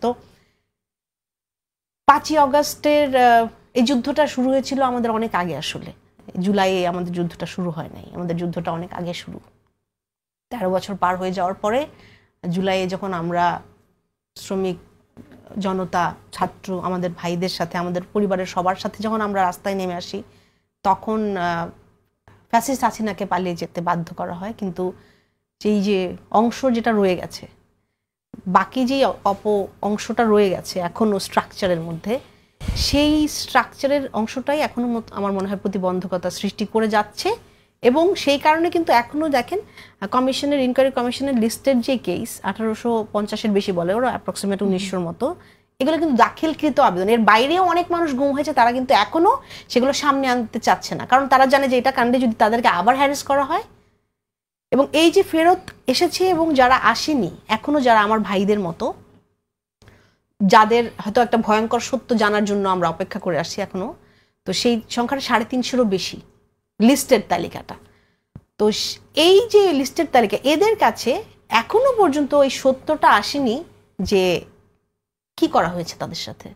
তো 5ই অগস্টের এই যুদ্ধটা শুরু হয়েছিল আমাদের অনেক আগে, আসলে জুলাইয়ে আমাদের যুদ্ধটা শুরু হয় নাই, আমাদের যুদ্ধটা অনেক আগে শুরু। 13 বছর পার হয়ে যাওয়ার পরে জুলাইয়ে যখন আমরা শ্রমিক জনতা, ছাত্র, আমাদের ভাইদের সাথে, আমাদের পরিবারের সবার সাথে যখন আমরা রাস্তায় নেমে আসি, তখন ফ্যাসিস্ট হাসিনাকে পালিয়ে যেতে বাধ্য করা হয়। কিন্তু যেই যে অংশ যেটা রয়ে গেছে, বাকি যেই অংশটা রয়ে গেছে এখনো স্ট্রাকচারের মধ্যে, সেই স্ট্রাকচারের অংশটাই এখনো আমার মনে হয় প্রতিবন্ধকতা সৃষ্টি করে যাচ্ছে। এবং সেই কারণে কিন্তু এখনো দেখেন কমিশনের, ইনকোয়ারি কমিশনের লিস্টের যে কেস 1850-এর বেশি বলে ওরা, অ্যাপ্রক্সিমেট 1900-র মতো, এগুলো কিন্তু দাখিলকৃত আবেদন। এর বাইরেও অনেক মানুষ গুম হয়েছে, তারা কিন্তু এখনো সেগুলো সামনে আনতে চাচ্ছে না, কারণ তারা জানে যে এটা কাণ্ডে যদি তাদেরকে আবার হ্যারেস করা হয়। এবং এই যে ফেরত এসেছে এবং যারা আসেনি এখনো, যারা আমার ভাইদের মতো, যাদের হয়তো একটা ভয়ঙ্কর সত্য জানার জন্য আমরা অপেক্ষা করে আসছি এখনো, তো সেই সংখ্যাটা 350-এরও বেশি লিস্টের তালিকাটা। তো এই যে লিস্টের তালিকা, এদের কাছে এখনো পর্যন্ত এই সত্যটা আসেনি যে কি করা হয়েছে তাদের সাথে।